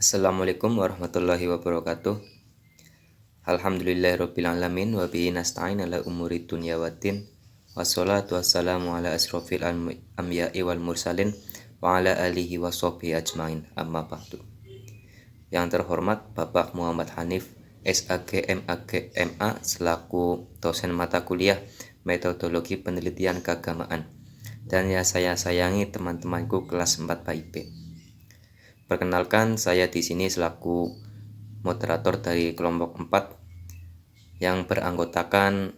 Assalamualaikum warahmatullahi wabarakatuh. Alhamdulillahirrabbilalamin wa bihi nasta'in ala umuri dunya waddin. Wassalatu wassalamu ala asrofil anbiya'i wal mursalin wa ala alihi wa sahbihi ajmain. Amma ba'du. Yang terhormat Bapak Muhammad Hanif SAG MAG MA selaku dosen mata kuliah Metodologi Penelitian Keagamaan, dan yang saya sayangi teman-temanku kelas 4 BIP. Perkenalkan, saya di sini selaku moderator dari kelompok 4 yang beranggotakan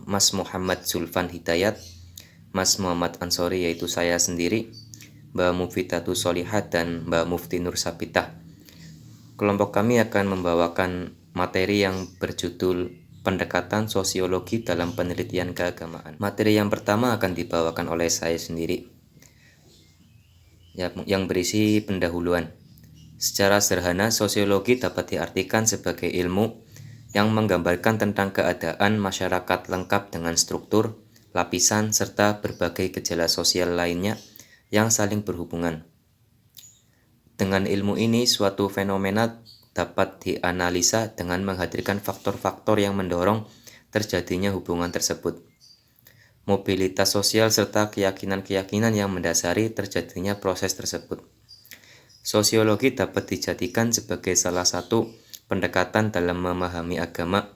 Mas Muhammad Zulfan Hidayat, Mas Muhammad Ansori yaitu saya sendiri, Mbak Mufidatu Solihat, dan Mbak Mufti Nur Sabitah. Kelompok kami akan membawakan materi yang berjudul Pendekatan Sosiologi dalam Penelitian Keagamaan. Materi yang pertama akan dibawakan oleh saya sendiri, yang berisi pendahuluan. Secara sederhana, sosiologi dapat diartikan sebagai ilmu yang menggambarkan tentang keadaan masyarakat lengkap dengan struktur, lapisan, serta berbagai gejala sosial lainnya yang saling berhubungan. Dengan ilmu ini, suatu fenomena dapat dianalisa dengan menghadirkan faktor-faktor yang mendorong terjadinya hubungan tersebut, mobilitas sosial, serta keyakinan-keyakinan yang mendasari terjadinya proses tersebut. Sosiologi dapat dijadikan sebagai salah satu pendekatan dalam memahami agama.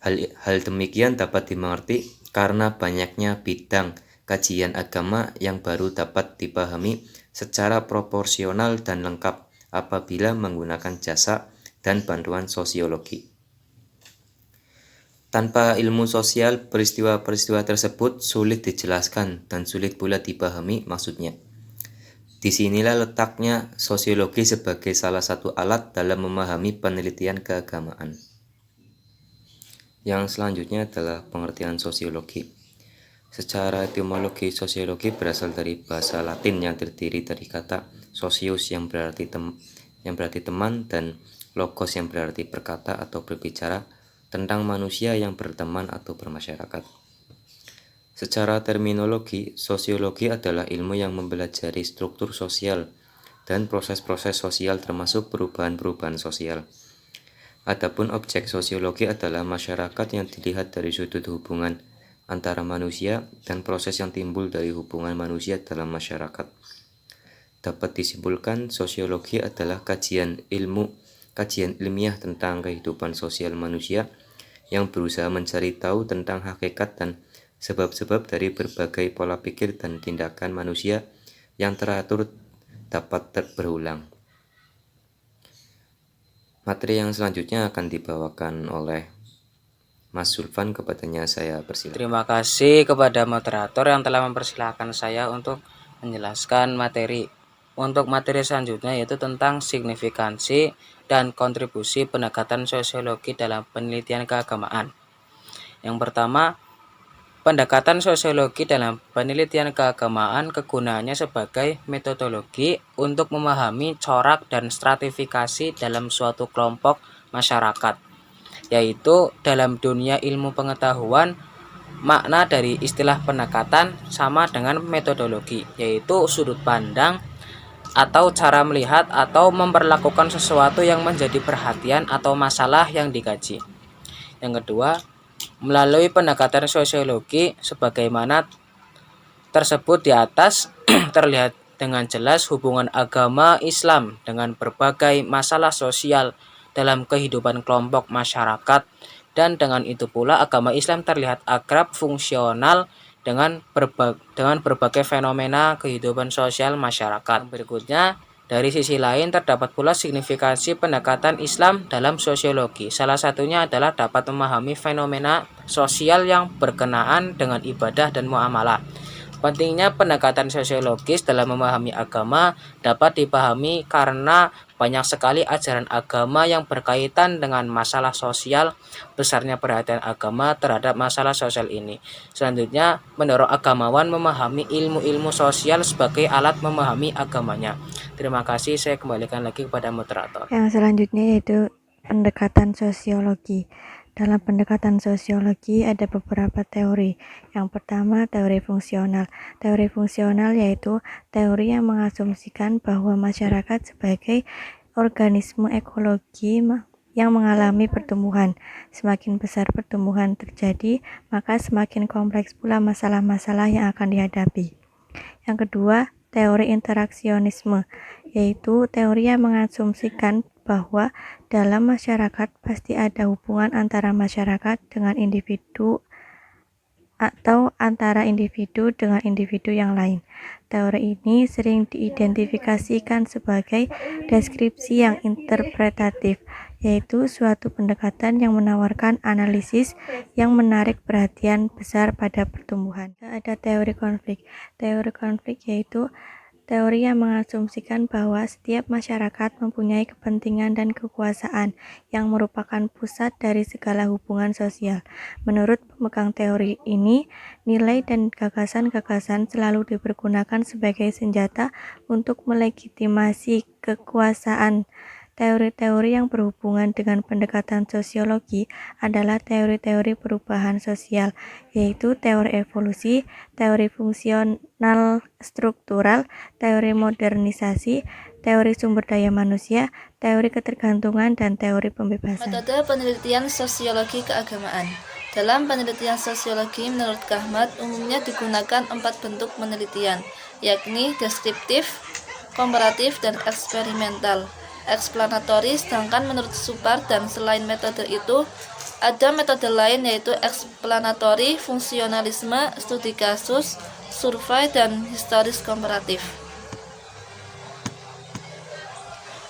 Hal demikian dapat dimengerti karena banyaknya bidang kajian agama yang baru dapat dipahami secara proporsional dan lengkap apabila menggunakan jasa dan bantuan sosiologi. Tanpa ilmu sosial, peristiwa-peristiwa tersebut sulit dijelaskan dan sulit pula dipahami maksudnya. Disinilah letaknya sosiologi sebagai salah satu alat dalam memahami penelitian keagamaan. Yang selanjutnya adalah pengertian sosiologi. Secara etimologi, sosiologi berasal dari bahasa Latin yang terdiri dari kata socius yang berarti teman, dan logos yang berarti berkata atau berbicara tentang manusia yang berteman atau bermasyarakat. Secara terminologi, sosiologi adalah ilmu yang mempelajari struktur sosial dan proses-proses sosial termasuk perubahan-perubahan sosial. Adapun objek sosiologi adalah masyarakat yang dilihat dari sudut hubungan antara manusia dan proses yang timbul dari hubungan manusia dalam masyarakat. Dapat disimpulkan, sosiologi adalah kajian ilmiah tentang kehidupan sosial manusia yang berusaha mencari tahu tentang hakikat dan sebab-sebab dari berbagai pola pikir dan tindakan manusia yang teratur dapat berulang. Materi yang selanjutnya akan dibawakan oleh Mas Zulfan, kepadanya saya persilakan. Terima kasih kepada moderator yang telah mempersilahkan saya untuk menjelaskan materi. Untuk materi selanjutnya yaitu tentang signifikansi dan kontribusi pendekatan sosiologi dalam penelitian keagamaan. Yang pertama, pendekatan sosiologi dalam penelitian keagamaan kegunaannya sebagai metodologi untuk memahami corak dan stratifikasi dalam suatu kelompok masyarakat, yaitu dalam dunia ilmu pengetahuan. Makna dari istilah pendekatan sama dengan metodologi, yaitu sudut pandang atau cara melihat atau memperlakukan sesuatu yang menjadi perhatian atau masalah yang dikaji. Yang kedua, melalui pendekatan sosiologi sebagaimana tersebut di atas terlihat dengan jelas hubungan agama Islam dengan berbagai masalah sosial dalam kehidupan kelompok masyarakat, dan dengan itu pula agama Islam terlihat akrab fungsional dengan berbagai fenomena kehidupan sosial masyarakat. Berikutnya, dari sisi lain terdapat pula signifikansi pendekatan Islam dalam sosiologi. Salah satunya adalah dapat memahami fenomena sosial yang berkenaan dengan ibadah dan muamalah. Pentingnya pendekatan sosiologis dalam memahami agama dapat dipahami karena banyak sekali ajaran agama yang berkaitan dengan masalah sosial. Besarnya perhatian agama terhadap masalah sosial ini selanjutnya mendorong agamawan memahami ilmu-ilmu sosial sebagai alat memahami agamanya. Terima kasih, saya kembalikan lagi kepada moderator. Yang selanjutnya yaitu pendekatan sosiologi. Dalam pendekatan sosiologi ada beberapa teori. Yang pertama, teori fungsional. Teori fungsional yaitu teori yang mengasumsikan bahwa masyarakat sebagai organisme ekologi yang mengalami pertumbuhan. Semakin besar pertumbuhan terjadi, maka semakin kompleks pula masalah-masalah yang akan dihadapi. Yang kedua, teori interaksionisme, yaitu teori yang mengasumsikan bahwa dalam masyarakat pasti ada hubungan antara masyarakat dengan individu atau antara individu dengan individu yang lain. Teori ini sering diidentifikasikan sebagai deskripsi yang interpretatif, yaitu suatu pendekatan yang menawarkan analisis yang menarik perhatian besar pada pertumbuhan. Ada teori konflik. Teori konflik yaitu teori yang mengasumsikan bahwa setiap masyarakat mempunyai kepentingan dan kekuasaan yang merupakan pusat dari segala hubungan sosial. Menurut pemegang teori ini, nilai dan gagasan-gagasan selalu dipergunakan sebagai senjata untuk melegitimasi kekuasaan. Teori-teori yang berhubungan dengan pendekatan sosiologi adalah teori-teori perubahan sosial, yaitu teori evolusi, teori fungsional struktural, teori modernisasi, teori sumber daya manusia, teori ketergantungan, dan teori pembebasan. Metode penelitian sosiologi keagamaan. Dalam penelitian sosiologi, menurut Kahmat, umumnya digunakan 4 bentuk penelitian, yakni deskriptif, komparatif, dan eksperimental. Eksplanatori, sedangkan menurut Supar dan selain metode itu, ada metode lain yaitu eksplanatori, fungsionalisme, studi kasus, survei, dan historis komparatif.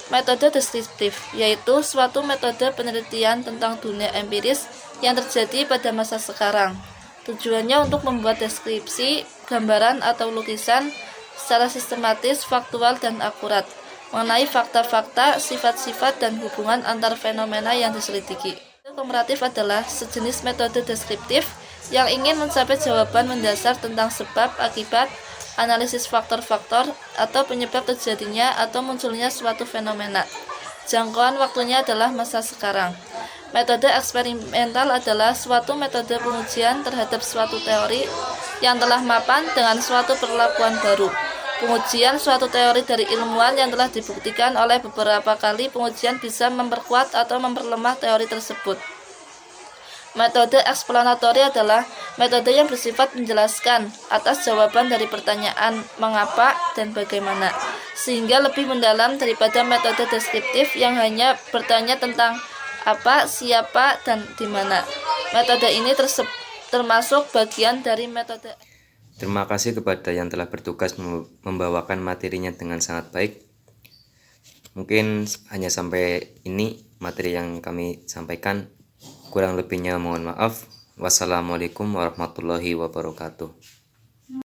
Metode deskriptif, yaitu suatu metode penelitian tentang dunia empiris yang terjadi pada masa sekarang. Tujuannya untuk membuat deskripsi, gambaran atau lukisan secara sistematis, faktual, dan akurat mengenai fakta-fakta, sifat-sifat, dan hubungan antar fenomena yang diselidiki. Komparatif adalah sejenis metode deskriptif yang ingin mencapai jawaban mendasar tentang sebab, akibat, analisis faktor-faktor, atau penyebab terjadinya atau munculnya suatu fenomena. Jangkauan waktunya adalah masa sekarang. Metode eksperimental adalah suatu metode pengujian terhadap suatu teori yang telah mapan dengan suatu perlakuan baru. Pengujian suatu teori dari ilmuwan yang telah dibuktikan oleh beberapa kali pengujian bisa memperkuat atau memperlemah teori tersebut. Metode eksplanatori adalah metode yang bersifat menjelaskan atas jawaban dari pertanyaan mengapa dan bagaimana, sehingga lebih mendalam daripada metode deskriptif yang hanya bertanya tentang apa, siapa, dan di mana. Metode ini termasuk bagian dari metode. Terima kasih kepada yang telah bertugas membawakan materinya dengan sangat baik. Mungkin hanya sampai ini materi yang kami sampaikan. Kurang lebihnya mohon maaf. Wassalamualaikum warahmatullahi wabarakatuh.